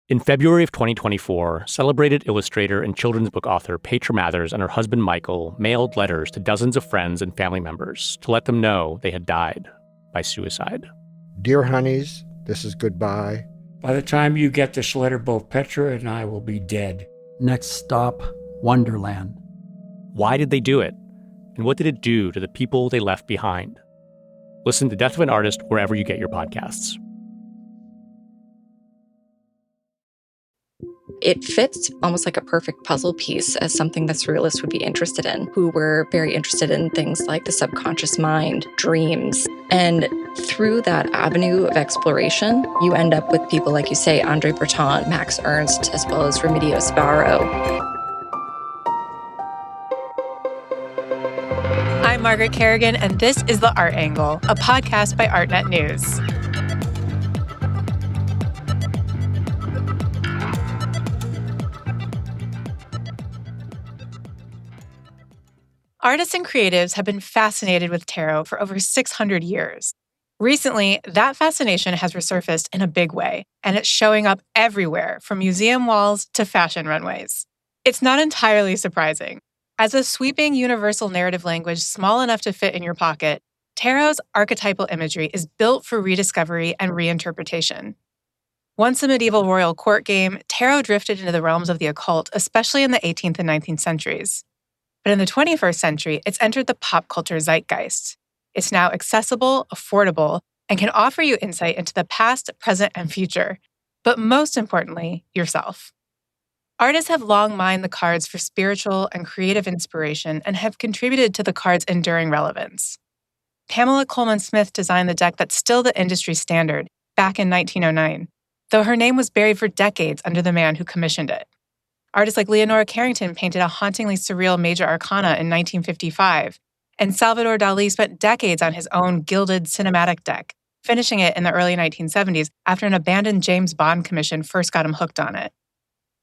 In February of 2024, celebrated illustrator and children's book author Petra Mathers and her husband Michael mailed letters to dozens of friends and family members to let them know they had died by suicide. Dear honeys, this is goodbye. By the time you get this letter, both Petra and I will be dead. Next stop, Wonderland. Why did they do it? And what did it do to the people they left behind? Listen to Death of an Artist wherever you get your podcasts. It fits almost like a perfect puzzle piece as something that surrealists would be interested in, who were very interested in things like the subconscious mind, dreams. And through that avenue of exploration, you end up with people like you say, Andre Breton, Max Ernst, as well as Remedios Varo. I'm Margaret Carrigan, and this is The Art Angle, a podcast by Artnet News. Artists and creatives have been fascinated with tarot for over 600 years. Recently, that fascination has resurfaced in a big way, and it's showing up everywhere, from museum walls to fashion runways. It's not entirely surprising. As a sweeping universal narrative language small enough to fit in your pocket, tarot's archetypal imagery is built for rediscovery and reinterpretation. Once a medieval royal court game, tarot drifted into the realms of the occult, especially in the 18th and 19th centuries. But in the 21st century, it's entered the pop culture zeitgeist. It's now accessible, affordable, and can offer you insight into the past, present, and future. But most importantly, yourself. Artists have long mined the cards for spiritual and creative inspiration and have contributed to the card's enduring relevance. Pamela Coleman Smith designed the deck that's still the industry standard back in 1909, though her name was buried for decades under the man who commissioned it. Artists like Leonora Carrington painted a hauntingly surreal Major Arcana in 1955, and Salvador Dali spent decades on his own gilded cinematic deck, finishing it in the early 1970s after an abandoned James Bond commission first got him hooked on it.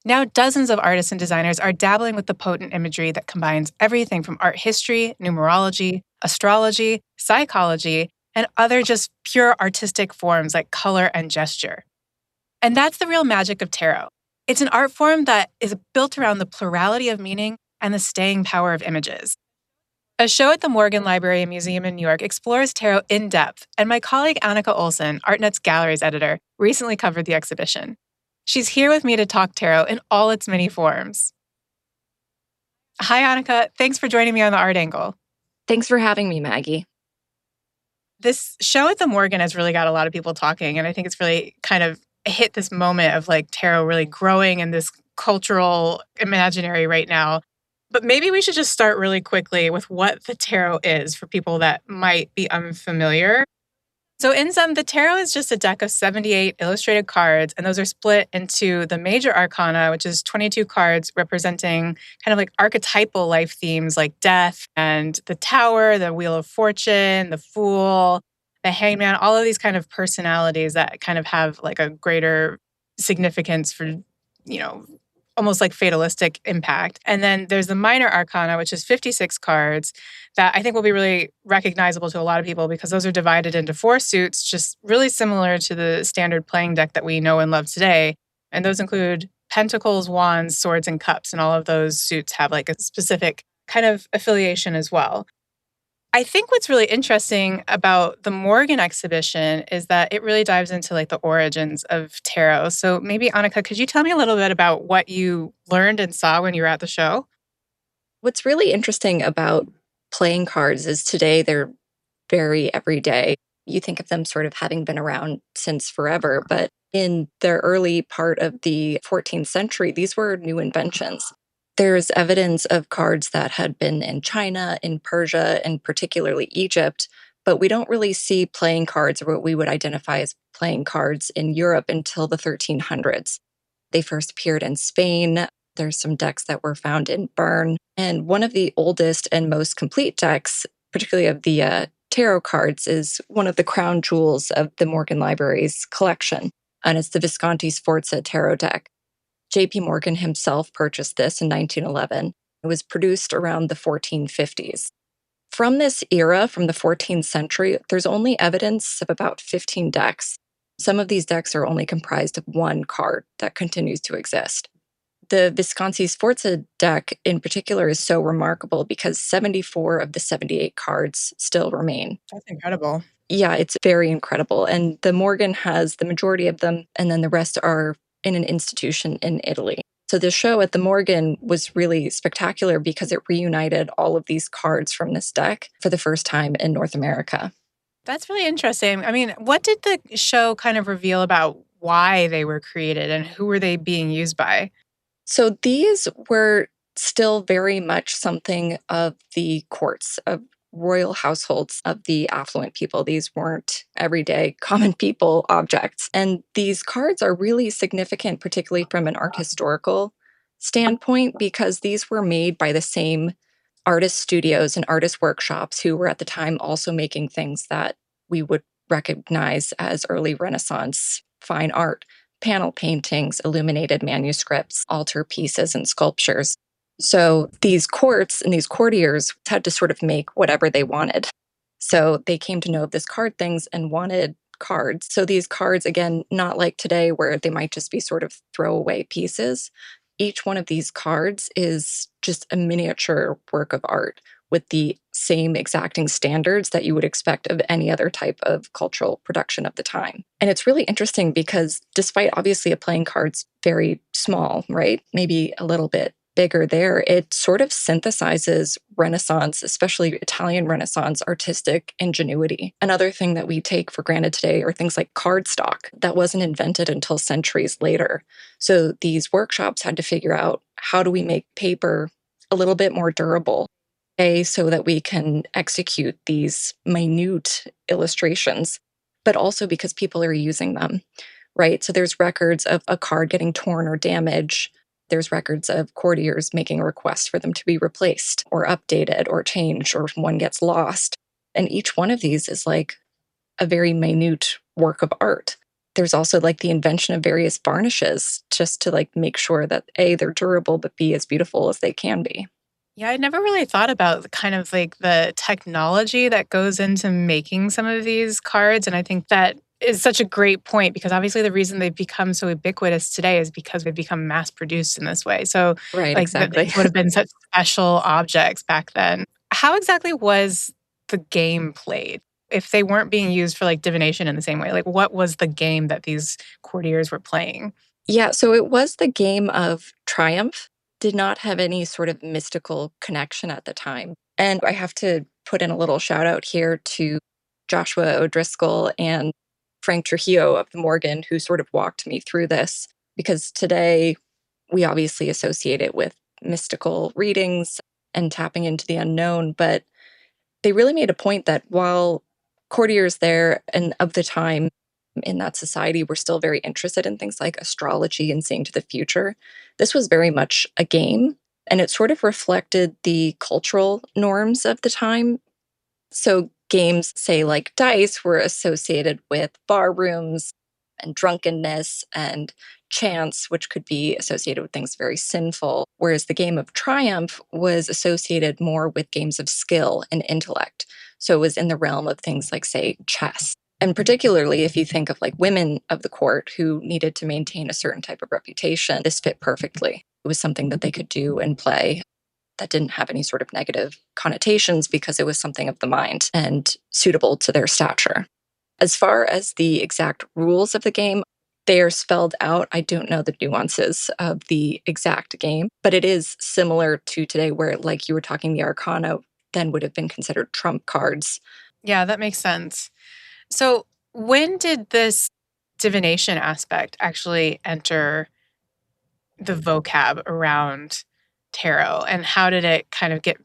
Now dozens of artists and designers are dabbling with the potent imagery that combines everything from art history, numerology, astrology, psychology, and other just pure artistic forms like color and gesture. And that's the real magic of tarot. It's an art form that is built around the plurality of meaning and the staying power of images. A show at the Morgan Library and Museum in New York explores tarot in depth, and my colleague Annikka Olsen, Artnet's galleries editor, recently covered the exhibition. She's here with me to talk tarot in all its many forms. Hi, Annikka. Thanks for joining me on The Art Angle. Thanks for having me, Maggie. This show at the Morgan has really got a lot of people talking, and I think it's really kind of hit this moment of like tarot really growing in this cultural imaginary right now. But maybe we should just start really quickly with what the tarot is for people that might be unfamiliar. So in sum, the tarot is just a deck of 78 illustrated cards, and those are split into the Major Arcana, which is 22 cards representing kind of like archetypal life themes like death and the Tower, the Wheel of Fortune, the Fool, the Hangman, all of these kind of personalities that kind of have like a greater significance for, almost like fatalistic impact. And then there's the Minor Arcana, which is 56 cards that I think will be really recognizable to a lot of people because those are divided into 4 suits, just really similar to the standard playing deck that we know and love today. And those include Pentacles, Wands, Swords, and Cups. And all of those suits have like a specific kind of affiliation as well. I think what's really interesting about the Morgan exhibition is that it really dives into like the origins of tarot. So maybe, Annikka, could you tell me a little bit about what you learned and saw when you were at the show? What's really interesting about playing cards is today they're very everyday. You think of them sort of having been around since forever, but in the early part of the 14th century, these were new inventions. There's evidence of cards that had been in China, in Persia, and particularly Egypt, but we don't really see playing cards or what we would identify as playing cards in Europe until the 1300s. They first appeared in Spain. There's some decks that were found in Bern. And one of the oldest and most complete decks, particularly of the tarot cards, is one of the crown jewels of the Morgan Library's collection, and it's the Visconti Sforza tarot deck. J.P. Morgan himself purchased this in 1911. It was produced around the 1450s. From this era, from the 14th century, there's only evidence of about 15 decks. Some of these decks are only comprised of one card that continues to exist. The Visconti Sforza deck in particular is so remarkable because 74 of the 78 cards still remain. That's incredible. Yeah, it's very incredible. And the Morgan has the majority of them, and then the rest are in an institution in Italy. So the show at the Morgan was really spectacular because it reunited all of these cards from this deck for the first time in North America. That's really interesting. I mean, what did the show kind of reveal about why they were created and who were they being used by? So these were still very much something of the courts, of royal households, of the affluent people. These weren't everyday common people objects. And these cards are really significant, particularly from an art historical standpoint, because these were made by the same artist studios and artist workshops who were at the time also making things that we would recognize as early Renaissance fine art. Panel paintings, illuminated manuscripts, altar pieces, and sculptures. So these courts and these courtiers had to sort of make whatever they wanted. So they came to know of this card things and wanted cards. So these cards, again, not like today where they might just be sort of throwaway pieces. Each one of these cards is just a miniature work of art with the same exacting standards that you would expect of any other type of cultural production of the time. And it's really interesting because despite obviously a playing card's very small, right? Maybe a little bit bigger there, it sort of synthesizes Renaissance, especially Italian Renaissance artistic ingenuity. Another thing that we take for granted today are things like cardstock that wasn't invented until centuries later. So these workshops had to figure out, how do we make paper a little bit more durable? So that we can execute these minute illustrations, but also because people are using them, right? So there's records of a card getting torn or damaged. There's records of courtiers making a request for them to be replaced or updated or changed, or one gets lost. And each one of these is like a very minute work of art. There's also like the invention of various varnishes just to like make sure that A, they're durable, but B, as beautiful as they can be. Yeah, I never really thought about kind of like the technology that goes into making some of these cards. And I think that is such a great point because obviously the reason they've become so ubiquitous today is because they've become mass produced in this way. So Right, like exactly. these would have been such special objects back then. How exactly was the game played? If they weren't being used for like divination in the same way, like what was the game that these courtiers were playing? Yeah, so it was the game of triumph. Did not have any sort of mystical connection at the time. And I have to put in a little shout out here to Joshua O'Driscoll and Frank Trujillo of the Morgan, who sort of walked me through this, because today we obviously associate it with mystical readings and tapping into the unknown. But they really made a point that while courtiers there and of the time in that society were still very interested in things like astrology and seeing to the future, this was very much a game, and it sort of reflected the cultural norms of the time. So games, say like dice, were associated with bar rooms and drunkenness and chance, which could be associated with things very sinful, whereas the game of triumph was associated more with games of skill and intellect. So it was in the realm of things like, say, chess. And particularly if you think of like women of the court who needed to maintain a certain type of reputation, this fit perfectly. It was something that they could do and play that didn't have any sort of negative connotations because it was something of the mind and suitable to their stature. As far as the exact rules of the game, they are spelled out. I don't know the nuances of the exact game, but it is similar to today where, like you were talking, the Arcana then would have been considered trump cards. Yeah, that makes sense. So when did this divination aspect actually enter the vocab around tarot, and how did it kind of get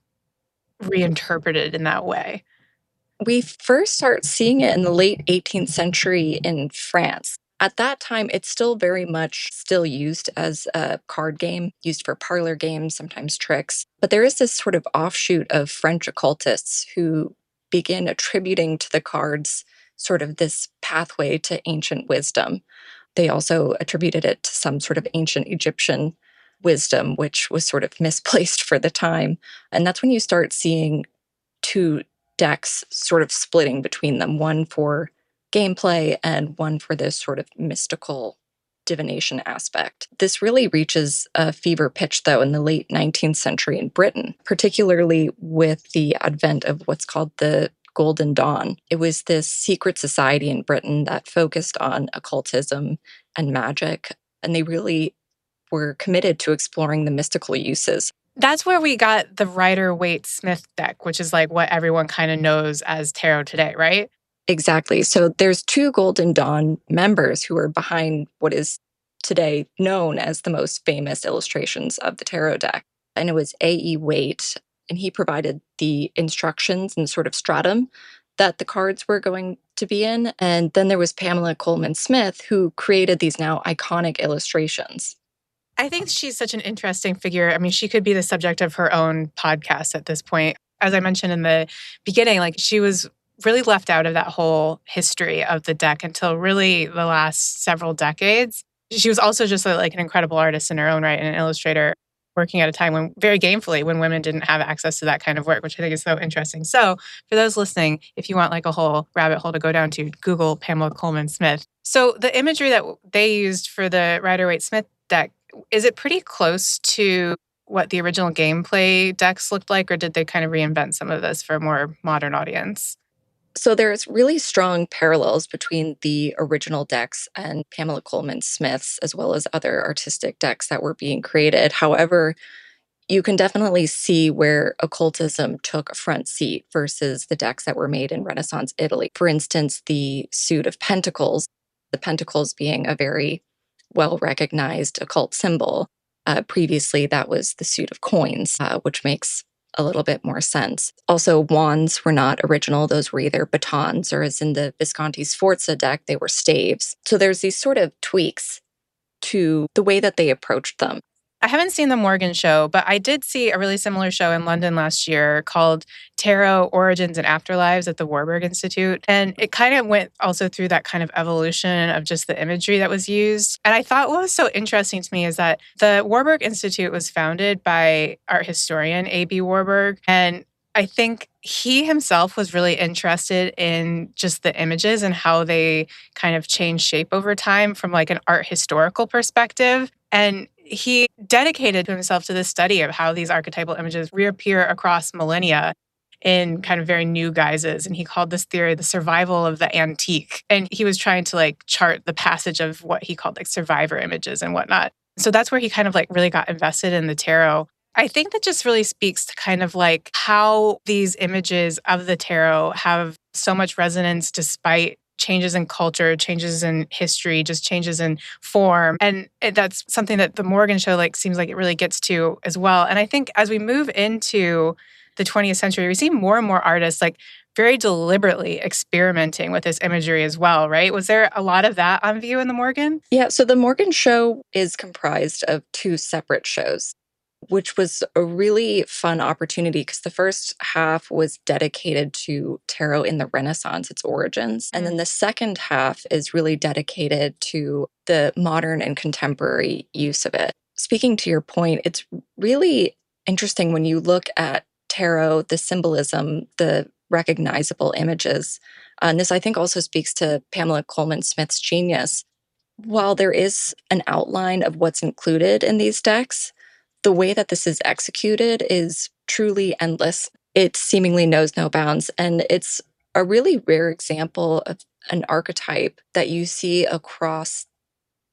reinterpreted in that way? We first start seeing it in the late 18th century in France. At that time, it's still very much still used as a card game, used for parlor games, sometimes tricks. But there is this sort of offshoot of French occultists who begin attributing to the cards sort of this pathway to ancient wisdom. They also attributed it to some sort of ancient Egyptian wisdom, which was sort of misplaced for the time. And that's when you start seeing two decks sort of splitting between them, one for gameplay and one for this sort of mystical divination aspect. This really reaches a fever pitch, though, in the late 19th century in Britain, particularly with the advent of what's called the Golden Dawn. It was this secret society in Britain that focused on occultism and magic, and they really were committed to exploring the mystical uses. That's where we got the Rider-Waite-Smith deck, which is like what everyone kind of knows as tarot today, right? Exactly. So there's two Golden Dawn members who are behind what is today known as the most famous illustrations of the tarot deck. And it was A.E. Waite, and he provided the instructions and sort of stratum that the cards were going to be in. And then there was Pamela Coleman Smith, who created these now iconic illustrations. I think she's such an interesting figure. I mean, she could be the subject of her own podcast at this point. As I mentioned in the beginning, like she was really left out of that whole history of the deck until really the last several decades. She was also just like an incredible artist in her own right and an illustrator working at a time when very gamefully when women didn't have access to that kind of work, which I think is so interesting. So for those listening, if you want like a whole rabbit hole to go down to, Google Pamela Coleman Smith. So the imagery that they used for the Rider-Waite-Smith deck, is it pretty close to what the original gameplay decks looked like, or did they kind of reinvent some of this for a more modern audience? So there's really strong parallels between the original decks and Pamela Coleman Smith's, as well as other artistic decks that were being created. However, you can definitely see where occultism took a front seat versus the decks that were made in Renaissance Italy. For instance, the suit of pentacles, the pentacles being a very well-recognized occult symbol. Previously, that was the suit of coins, which makes a little bit more sense. Also, wands were not original. Those were either batons, or as in the Visconti Sforza deck, they were staves. So there's these sort of tweaks to the way that they approached them. I haven't seen the Morgan show, but I did see a really similar show in London last year called Tarot Origins and Afterlives at the Warburg Institute. And it kind of went also through that kind of evolution of just the imagery that was used. And I thought what was so interesting to me is that the Warburg Institute was founded by art historian A.B. Warburg. And I think he himself was really interested in just the images and how they kind of change shape over time from like an art historical perspective. And he dedicated himself to the study of how these archetypal images reappear across millennia in kind of very new guises. And he called this theory the survival of the antique. And he was trying to like chart the passage of what he called like survivor images and whatnot. So that's where he kind of like really got invested in the tarot. I think that just really speaks to kind of like how these images of the tarot have so much resonance despite changes in culture, changes in history, just changes in form. And that's something that the Morgan show like seems like it really gets to as well. And I think as we move into the 20th century, we see more and more artists like very deliberately experimenting with this imagery as well, right? Was there a lot of that on view in the Morgan? Yeah, so the Morgan show is comprised of two separate shows, which was a really fun opportunity because the first half was dedicated to tarot in the Renaissance, its origins. And then the second half is really dedicated to the modern and contemporary use of it. Speaking to your point, it's really interesting when you look at tarot, the symbolism, the recognizable images. And this, I think, also speaks to Pamela Coleman Smith's genius. While there is an outline of what's included in these decks, the way that this is executed is truly endless. It seemingly knows no bounds. And it's a really rare example of an archetype that you see across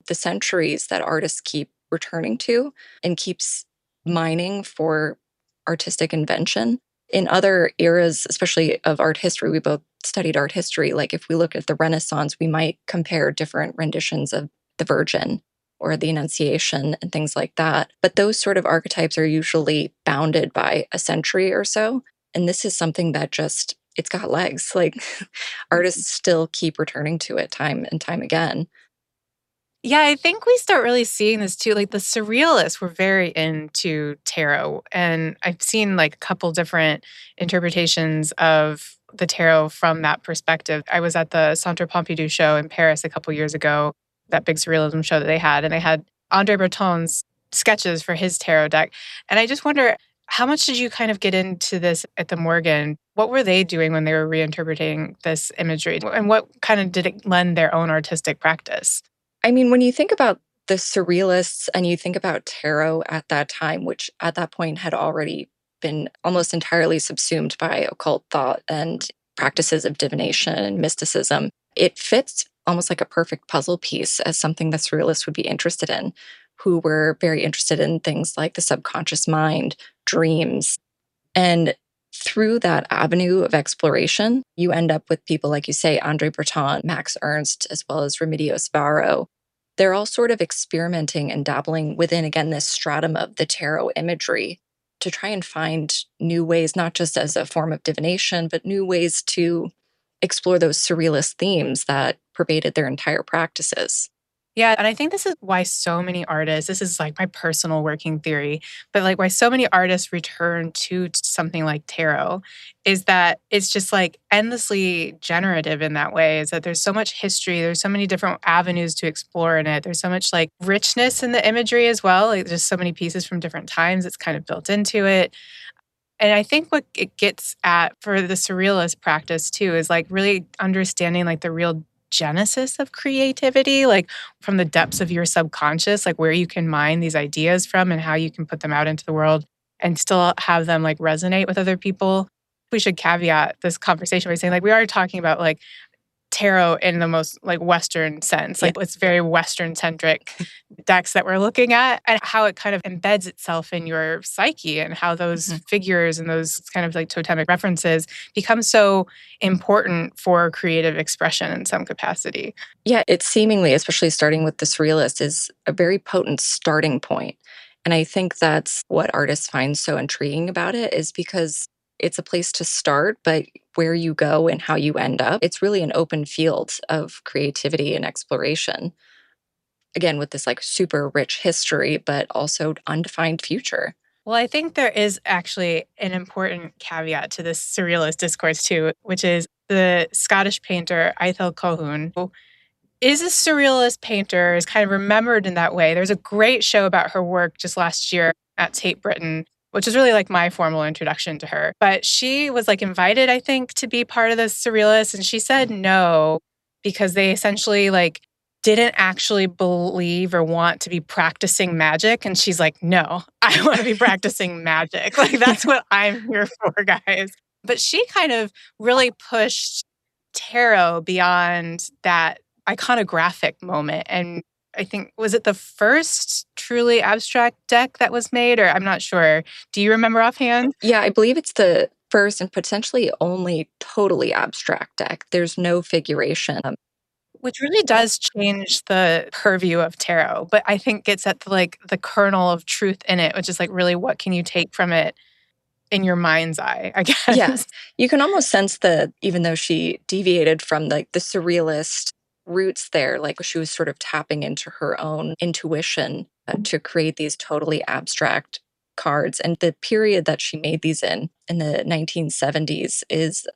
the centuries that artists keep returning to and keeps mining for artistic invention. In other eras, especially of art history, we both studied art history. Like if we look at the Renaissance, we might compare different renditions of the Virgin or the Annunciation and things like that. But those sort of archetypes are usually bounded by a century or so. And this is something that just, it's got legs. Like artists still keep returning to it time and time again. Yeah, I think we start really seeing this too. Like the surrealists were very into tarot. And I've seen like a couple different interpretations of the tarot from that perspective. I was at the Centre Pompidou show in Paris a couple years ago, that big surrealism show that they had. And they had André Breton's sketches for his tarot deck. And I just wonder, how much did you kind of get into this at the Morgan? What were they doing when they were reinterpreting this imagery? And what kind of did it lend their own artistic practice? I mean, when you think about the surrealists and you think about tarot at that time, which at that point had already been almost entirely subsumed by occult thought and practices of divination and mysticism, it fits almost like a perfect puzzle piece as something that surrealists would be interested in, who were very interested in things like the subconscious mind, dreams. And through that avenue of exploration, you end up with people like you say, Andre Breton, Max Ernst, as well as Remedios Varo. They're all sort of experimenting and dabbling within, again, this stratum of the tarot imagery to try and find new ways, not just as a form of divination, but new ways to explore those surrealist themes that pervaded their entire practices. Yeah, and I think this is why so many artists, this is like my personal working theory, but like why so many artists return to something like tarot is that it's just like endlessly generative in that way, is that there's so much history, there's so many different avenues to explore in it. There's so much like richness in the imagery as well, like just so many pieces from different times it's kind of built into it. And I think what it gets at for the surrealist practice too is like really understanding like the real genesis of creativity, like from the depths of your subconscious, like where you can mine these ideas from and how you can put them out into the world and still have them like resonate with other people. We should caveat this conversation by saying like we are talking about like tarot in the most like Western sense. Like it's very Western centric decks that we're looking at and how it kind of embeds itself in your psyche and how those figures and those kind of like totemic references become so important for creative expression in some capacity. Yeah, it seemingly, especially starting with the surrealist, is a very potent starting point. And I think that's what artists find so intriguing about it, is because it's a place to start, but where you go and how you end up, it's really an open field of creativity and exploration. Again, with this like super rich history, but also undefined future. Well, I think there is actually an important caveat to this surrealist discourse too, which is the Scottish painter Ethel Colquhoun, who is a surrealist painter, is kind of remembered in that way. There's a great show about her work just last year at Tate Britain, which is really like my formal introduction to her. But she was like invited, I think, to be part of the surrealists. And she said no, because they essentially like didn't actually believe or want to be practicing magic. And she's like, no, I want to be practicing magic. Like that's what I'm here for, guys. But she kind of really pushed tarot beyond that iconographic moment. And I think, was it the first truly abstract deck that was made? Or I'm not sure. Do you remember offhand? Yeah, I believe it's the first and potentially only totally abstract deck. There's no figuration. Which really does change the purview of tarot, but I think gets at the kernel of truth in it, which is like really what can you take from it in your mind's eye, I guess. Yes. You can almost sense that even though she deviated from like the surrealist roots there, like she was sort of tapping into her own intuition to create these totally abstract cards. And the period that she made these in the 1970s, is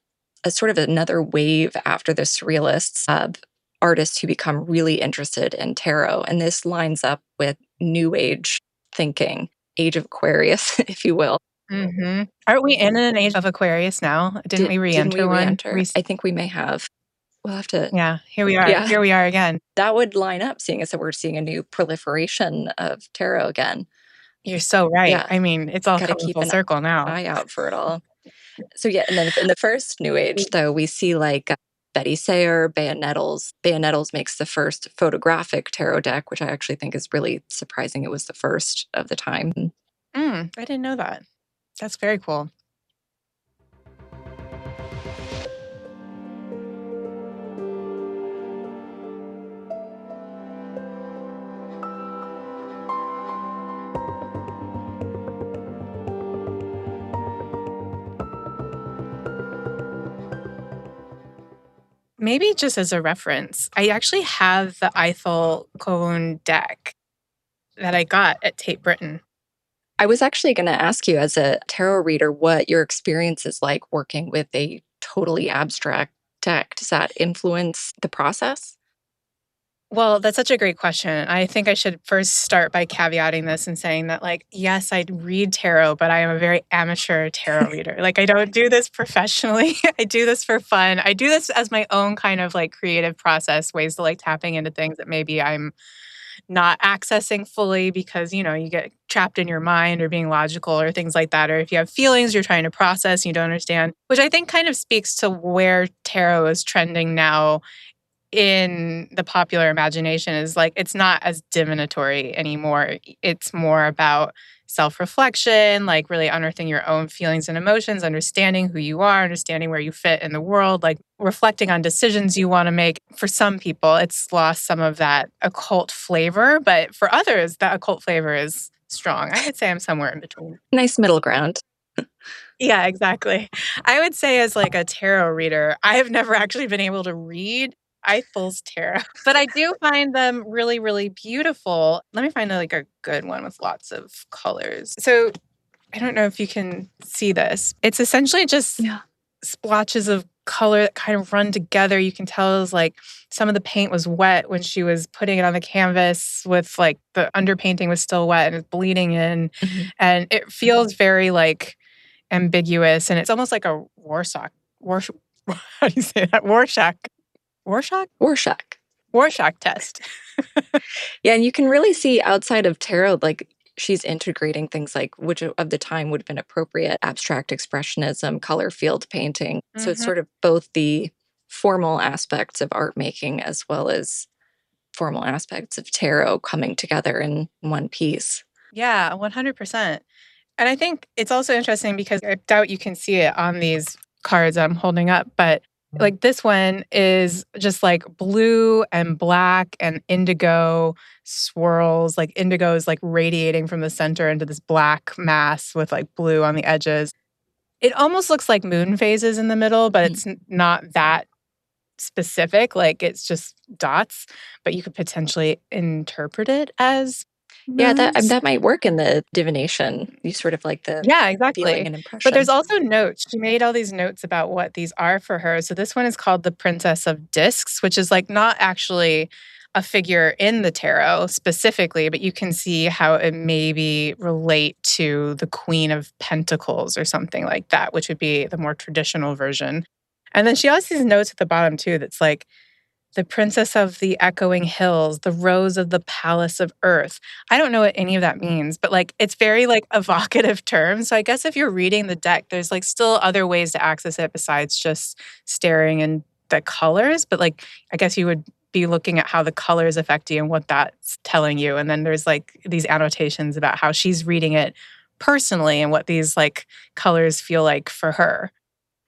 a sort of another wave after the surrealists of artists who become really interested in tarot. And this lines up with New Age thinking, Age of Aquarius, if you will. Mm-hmm. Aren't we in an age of Aquarius now? Didn't we re-enter one? I think we may have. We'll have to. Yeah, here we are. Yeah. Here we are again. That would line up, seeing as that we're seeing a new proliferation of tarot again. You're so right. Yeah. I mean, it's all Gotta coming keep full an circle now. eye out for it all. So yeah, and then in the first New Age, though, we see like Betty Sayer, Bea Nettles. Bea Nettles makes the first photographic tarot deck, which I actually think is really surprising. It was the first of the time. I didn't know that. That's very cool. Maybe just as a reference, I actually have the Ethel Colquhoun deck that I got at Tate Britain. I was actually going to ask you, as a tarot reader, what your experience is like working with a totally abstract deck. Does that influence the process? Well, that's such a great question. I think I should first start by caveating this and saying that, like, yes, I read tarot, but I am a very amateur tarot reader. Like, I don't do this professionally. I do this for fun. I do this as my own kind of like creative process, ways to like tapping into things that maybe I'm not accessing fully because, you get trapped in your mind or being logical or things like that. Or if you have feelings you're trying to process, you don't understand, which I think kind of speaks to where tarot is trending now in the popular imagination is like it's not as divinatory anymore. It's more about self-reflection, like really unearthing your own feelings and emotions, understanding who you are, understanding where you fit in the world, like reflecting on decisions you want to make. For some people, it's lost some of that occult flavor, but for others, that occult flavor is strong. I would say I'm somewhere in between. Nice middle ground. Yeah, exactly. I would say as like a tarot reader, I have never actually been able to read Eiffel's tarot, but I do find them really, really beautiful. Let me find like a good one with lots of colors. So I don't know if you can see this. It's essentially just splotches of color that kind of run together. You can tell it was like some of the paint was wet when she was putting it on the canvas with like the underpainting was still wet and it's bleeding in. Mhm. And it feels very like ambiguous and it's almost like a Rorschach. How do you say that? Rorschach test. Yeah, and you can really see outside of tarot, like she's integrating things like which of the time would have been appropriate, abstract expressionism, color field painting. So it's sort of both the formal aspects of art making as well as formal aspects of tarot coming together in one piece. Yeah, 100%. And I think it's also interesting because I doubt you can see it on these cards I'm holding up, but like this one is just like blue and black and indigo swirls. Like indigo is like radiating from the center into this black mass with like blue on the edges. It almost looks like moon phases in the middle, but it's not that specific. Like it's just dots, but you could potentially interpret it as Yeah, moons. that might work in the divination. You sort of like the Yeah, feeling exactly. and impression. But there's also notes. She made all these notes about what these are for her. So this one is called the Princess of Discs, which is like not actually a figure in the tarot specifically, but you can see how it maybe relate to the Queen of Pentacles or something like that, which would be the more traditional version. And then she also has these notes at the bottom too that's like, the Princess of the Echoing Hills, the Rose of the Palace of Earth. I don't know what any of that means, but like it's very like evocative terms. So I guess if you're reading the deck, there's like still other ways to access it besides just staring in the colors. But like I guess you would be looking at how the colors affect you and what that's telling you. And then there's like these annotations about how she's reading it personally and what these like colors feel like for her.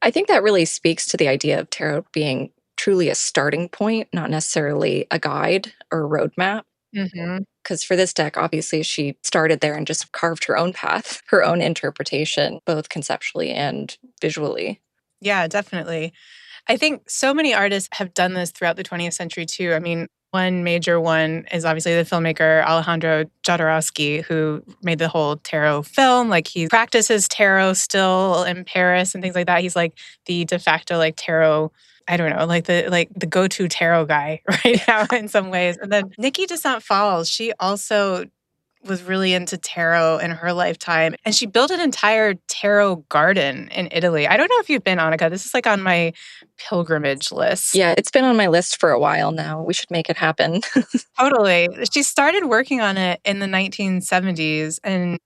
I think that really speaks to the idea of tarot being truly a starting point, not necessarily a guide or a roadmap. Because for this deck, obviously, she started there and just carved her own path, her own interpretation, both conceptually and visually. Yeah, definitely. I think so many artists have done this throughout the 20th century, too. I mean, one major one is obviously the filmmaker Alejandro Jodorowsky, who made the whole tarot film. Like he practices tarot still in Paris and things like that. He's like the de facto like tarot, I don't know, like the go-to tarot guy right now in some ways. And then Nikki Descent-Falls, she also was really into tarot in her lifetime. And she built an entire tarot garden in Italy. I don't know if you've been, Annikka. This is like on my pilgrimage list. Yeah, it's been on my list for a while now. We should make it happen. Totally. She started working on it in the 1970s and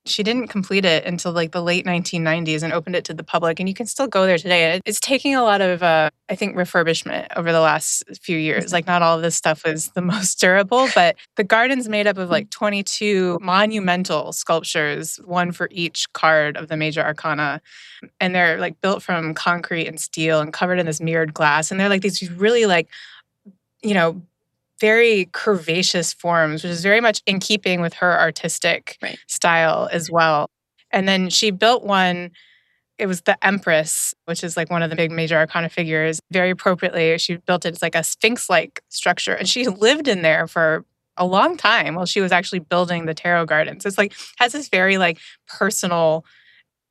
she didn't complete it until like the late 1990s and opened it to the public. And you can still go there today. It's taking a lot of, I think, refurbishment over the last few years. Like not all of this stuff is the most durable, but the garden's made up of like 22 monumental sculptures, one for each card of the major arcana. And they're like built from concrete and steel and covered in this mirrored glass. And they're like these really like, very curvaceous forms, which is very much in keeping with her artistic style as well. And then she built one, it was the Empress, which is like one of the big major arcana figures. Very appropriately, she built it as like a sphinx-like structure. And she lived in there for a long time while she was actually building the tarot garden. So it's like, has this very like personal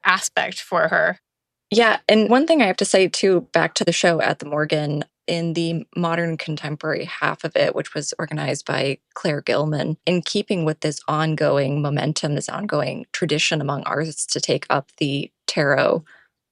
aspect for her. Yeah, and one thing I have to say too, back to the show at the Morgan, in the modern contemporary half of it, which was organized by Claire Gilman, in keeping with this ongoing momentum, this ongoing tradition among artists to take up the tarot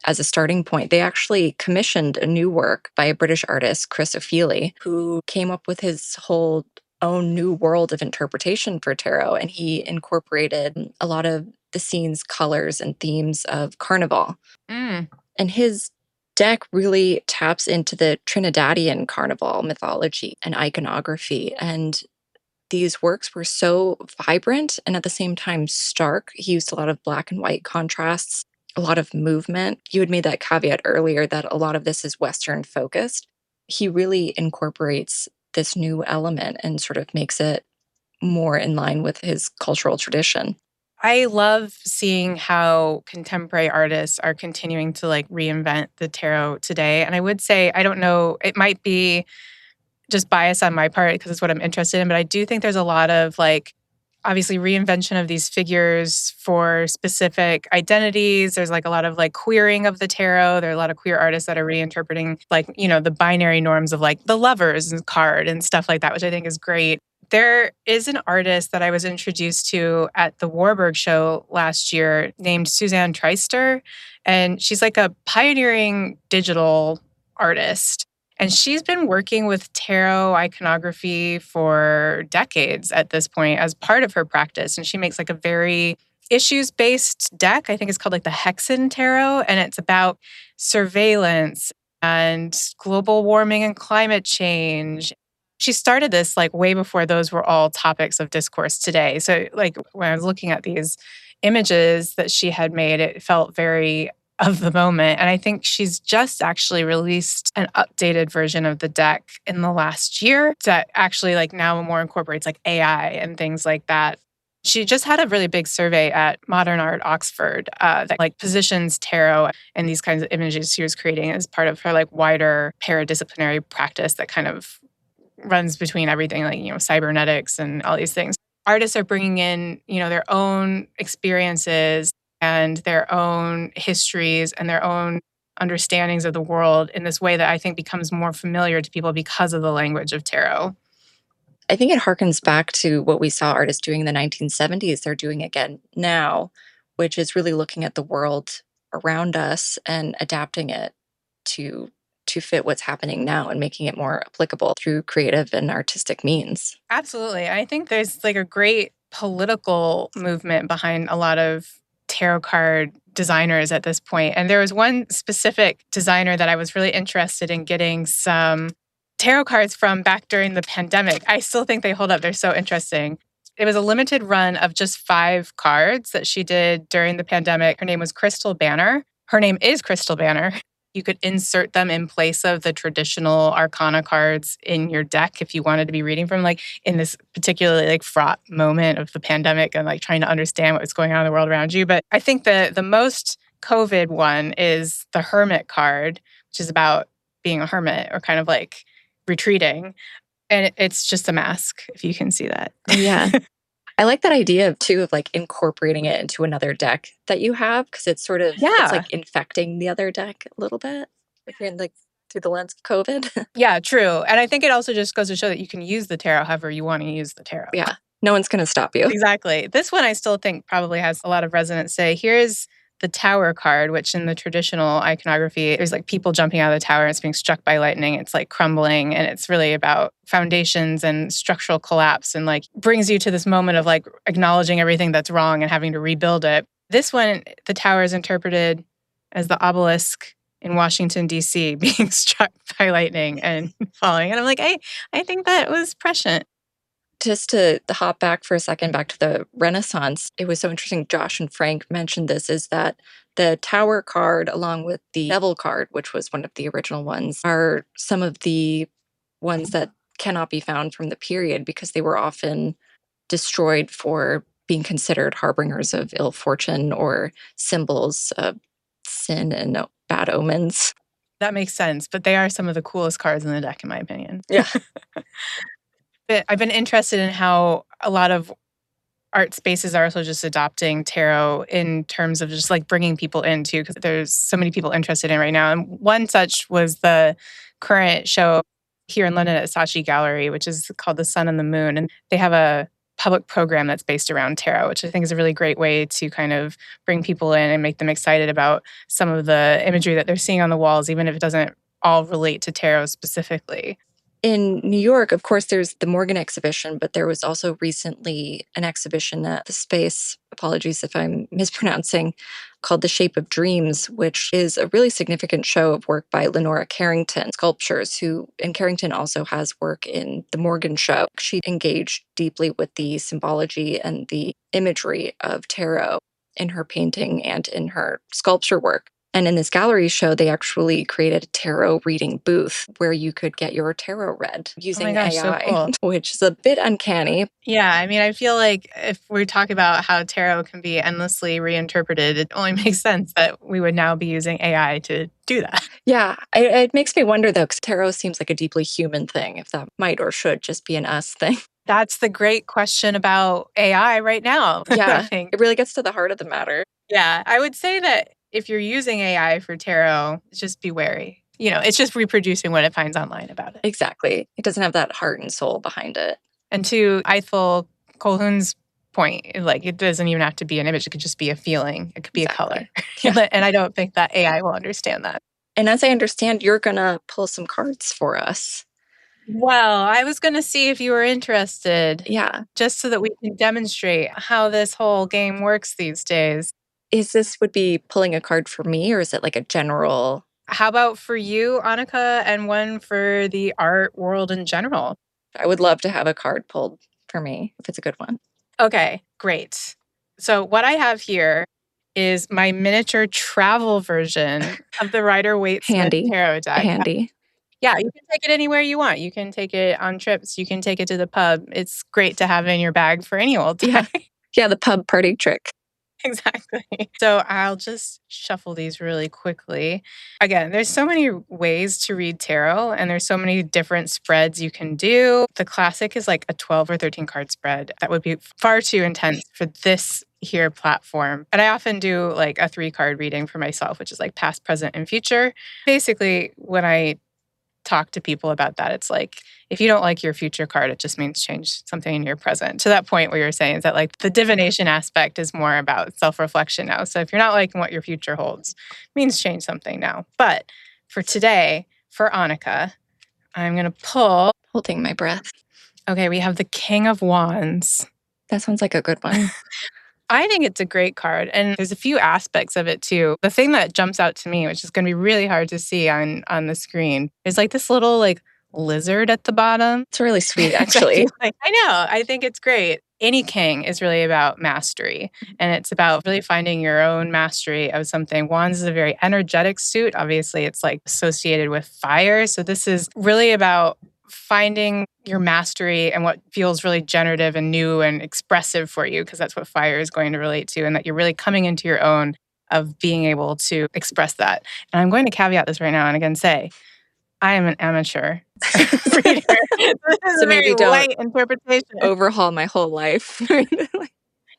as a starting point, they actually commissioned a new work by a British artist, Chris O'Feely, who came up with his whole own new world of interpretation for tarot. And he incorporated a lot of the scene's colors and themes of Carnival. Mm. And his deck really taps into the Trinidadian Carnival mythology and iconography. And these works were so vibrant and at the same time stark. He used a lot of black and white contrasts, a lot of movement. You had made that caveat earlier that a lot of this is Western focused. He really incorporates this new element and sort of makes it more in line with his cultural tradition. I love seeing how contemporary artists are continuing to like reinvent the tarot today. And I would say, I don't know, it might be just bias on my part because it's what I'm interested in, but I do think there's a lot of like, obviously reinvention of these figures for specific identities. There's like a lot of like queering of the tarot. There are a lot of queer artists that are reinterpreting like, you know, the binary norms of like the lovers card and stuff like that, which I think is great. There is an artist that I was introduced to at the Warburg show last year named Suzanne Treister, and she's like a pioneering digital artist. And she's been working with tarot iconography for decades at this point as part of her practice. And she makes like a very issues-based deck. I think it's called like the Hexen Tarot. And it's about surveillance and global warming and climate change. She started this like way before those were all topics of discourse today. So like when I was looking at these images that she had made, it felt very of the moment. And I think she's just actually released an updated version of the deck in the last year that actually like now more incorporates like AI and things like that. She just had a really big survey at Modern Art Oxford that like positions tarot and these kinds of images she was creating as part of her like wider paradisciplinary practice that kind of runs between everything like, you know, cybernetics and all these things. Artists are bringing in, you know, their own experiences and their own histories and their own understandings of the world in this way that I think becomes more familiar to people because of the language of tarot. I think it harkens back to what we saw artists doing in the 1970s. They're doing again now, which is really looking at the world around us and adapting it to fit what's happening now and making it more applicable through creative and artistic means. Absolutely. I think there's like a great political movement behind a lot of tarot card designers at this point. And there was one specific designer that I was really interested in getting some tarot cards from back during the pandemic. I still think they hold up. They're so interesting. It was a limited run of just 5 cards that she did during the pandemic. Her name was Crystal Banner. Her name is Crystal Banner. You could insert them in place of the traditional arcana cards in your deck if you wanted to be reading from like in this particularly like fraught moment of the pandemic and like trying to understand what was going on in the world around you. But I think the most COVID one is the Hermit card, which is about being a hermit or kind of like retreating. And it's just a mask, if you can see that. Yeah. I like that idea too of like incorporating it into another deck that you have because it's sort of it's like infecting the other deck a little bit if you're in like through the lens of COVID. Yeah, true. And I think it also just goes to show that you can use the tarot however you want to use the tarot. Yeah. No one's going to stop you. Exactly. This one I still think probably has a lot of resonance. Say, here's the Tower card, which in the traditional iconography, there's like people jumping out of the tower and it's being struck by lightning. It's like crumbling and it's really about foundations and structural collapse and like brings you to this moment of like acknowledging everything that's wrong and having to rebuild it. This one, the tower is interpreted as the obelisk in Washington, D.C. being struck by lightning and falling. And I'm like, I think that was prescient. Just to hop back for a second, back to the Renaissance, it was so interesting. Josh and Frank mentioned this, is that the Tower card, along with the Devil card, which was one of the original ones, are some of the ones that cannot be found from the period because they were often destroyed for being considered harbingers of ill fortune or symbols of sin and bad omens. That makes sense, but they are some of the coolest cards in the deck, in my opinion. Yeah. I've been interested in how a lot of art spaces are also just adopting tarot in terms of just like bringing people in too, because there's so many people interested in it right now. And one such was the current show here in London at Saatchi Gallery, which is called The Sun and the Moon. And they have a public program that's based around tarot, which I think is a really great way to kind of bring people in and make them excited about some of the imagery that they're seeing on the walls, even if it doesn't all relate to tarot specifically. In New York, of course, there's the Morgan exhibition, but there was also recently an exhibition at the Space, apologies if I'm mispronouncing, called The Shape of Dreams, which is a really significant show of work by Lenora Carrington, sculptures, and Carrington also has work in the Morgan show. She engaged deeply with the symbology and the imagery of tarot in her painting and in her sculpture work. And in this gallery show, they actually created a tarot reading booth where you could get your tarot read using AI, so cool. which is a bit uncanny. Yeah, I mean, I feel like if we talk about how tarot can be endlessly reinterpreted, it only makes sense that we would now be using AI to do that. Yeah, it makes me wonder, though, because tarot seems like a deeply human thing, if that might or should just be an us thing. That's the great question about AI right now. Yeah, I think. it really gets to the heart of the matter. Yeah, I would say that if you're using AI for tarot, just be wary. It's just reproducing what it finds online about it. Exactly. It doesn't have that heart and soul behind it. And to Eiffel Colquhoun's point, like, it doesn't even have to be an image. It could just be a feeling. It could be a color. Yeah. And I don't think that AI will understand that. And as I understand, you're going to pull some cards for us. Well, I was going to see if you were interested. Yeah. Just so that we can demonstrate how this whole game works these days. Would be pulling a card for me, or is it like a general? How about for you, Annikka, and one for the art world in general? I would love to have a card pulled for me if it's a good one. Okay, great. So what I have here is my miniature travel version of the Rider-Waite Smith tarot deck. Handy. Yeah, you can take it anywhere you want. You can take it on trips. You can take it to the pub. It's great to have in your bag for any old time. Yeah, the pub party trick. Exactly. So I'll just shuffle these really quickly. Again, there's so many ways to read tarot, and there's so many different spreads you can do. The classic is like a 12 or 13 card spread. That would be far too intense for this here platform. And I often do like a 3-card reading for myself, which is like past, present, and future. Basically, when I talk to people about that, it's like, if you don't like your future card, it just means change something in your present. To that point where you're saying is that like the divination aspect is more about self-reflection now. So if you're not liking what your future holds, it means change something now. But for today, for Annikka, I'm going to pull. Holding my breath. Okay, we have the King of Wands. That sounds like a good one. I think it's a great card, and there's a few aspects of it too. The thing that jumps out to me, which is going to be really hard to see on the screen, is like this little like lizard at the bottom. It's really sweet, actually. I know. I think it's great. Any king is really about mastery, and it's about really finding your own mastery of something. Wands is a very energetic suit. Obviously, it's like associated with fire. So this is really about finding your mastery and what feels really generative and new and expressive for you, because that's what fire is going to relate to, and that you're really coming into your own of being able to express that. And I'm going to caveat this right now and again say, I am an amateur reader. This is So a maybe very don't light interpretation. overhaul my whole life.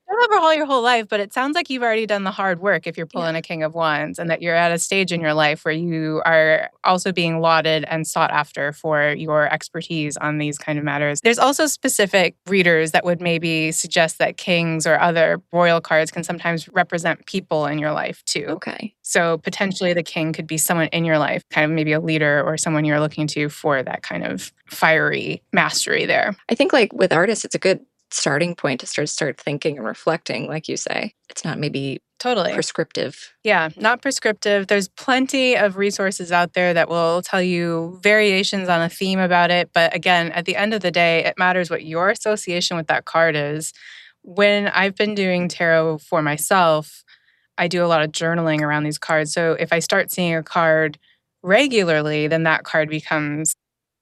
Don't overhaul your whole life, but it sounds like you've already done the hard work if you're pulling a King of Wands, and that you're at a stage in your life where you are also being lauded and sought after for your expertise on these kind of matters. There's also specific readers that would maybe suggest that kings or other royal cards can sometimes represent people in your life too. Okay. So potentially the king could be someone in your life, kind of maybe a leader or someone you're looking to for that kind of fiery mastery there. I think like with artists, it's a good starting point to start thinking and reflecting, like you say. It's not maybe Totally prescriptive. Yeah, not prescriptive. There's plenty of resources out there that will tell you variations on a theme about it. But again, at the end of the day, it matters what your association with that card is. When I've been doing tarot for myself, I do a lot of journaling around these cards. So if I start seeing a card regularly, then that card becomes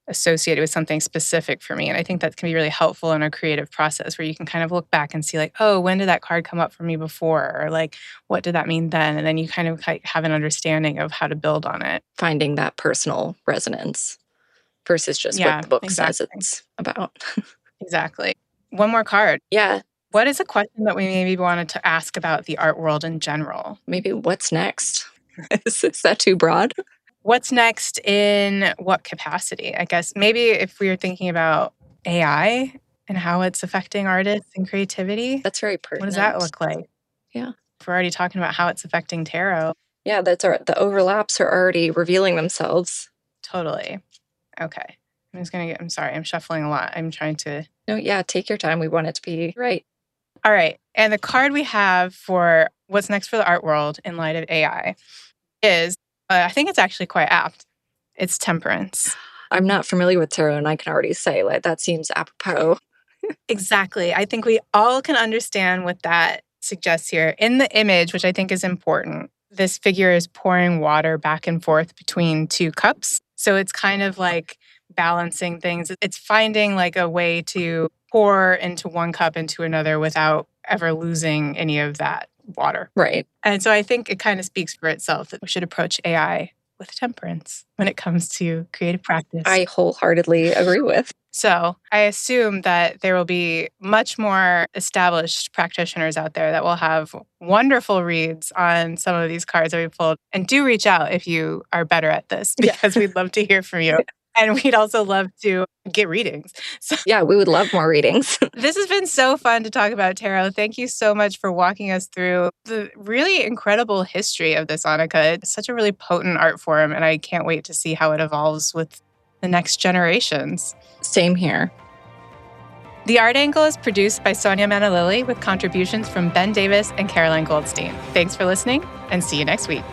associated with something specific for me. And I think that can be really helpful in a creative process where you can kind of look back and see like, oh, when did that card come up for me before? Or like, what did that mean then? And then you kind of have an understanding of how to build on it. Finding that personal resonance versus just what the book says it's about. Exactly. One more card. Yeah. What is a question that we maybe wanted to ask about the art world in general? Maybe what's next? Is that too broad? What's next in what capacity? I guess maybe if we were thinking about AI and how it's affecting artists and creativity, That's very pertinent. what does that look like? Yeah. If we're already talking about how it's affecting tarot. Yeah, the overlaps are already revealing themselves. Totally. Okay. I'm sorry, I'm shuffling a lot. I'm trying to. No, yeah, take your time. We want it to be right. All right. And the card we have for what's next for the art world in light of AI is, I think it's actually quite apt. It's Temperance. I'm not familiar with tarot, and I can already say, like, that seems apropos. Exactly. I think we all can understand what that suggests here. In the image, which I think is important, this figure is pouring water back and forth between two cups. So it's kind of like balancing things. It's finding like a way to pour into one cup into another without ever losing any of that water. Right. And so I think it kind of speaks for itself that we should approach AI with temperance when it comes to creative practice. I wholeheartedly agree with. So I assume that there will be much more established practitioners out there that will have wonderful reads on some of these cards that we pulled. And do reach out if you are better at this, because we'd love to hear from you. And we'd also love to get readings. So Yeah, we would love more readings. this has been so fun to talk about tarot. Thank you so much for walking us through the really incredible history of this, Annikka. It's such a really potent art form, and I can't wait to see how it evolves with the next generations. Same here. The Art Angle is produced by Sonia Manalili with contributions from Ben Davis and Caroline Goldstein. Thanks for listening, and see you next week.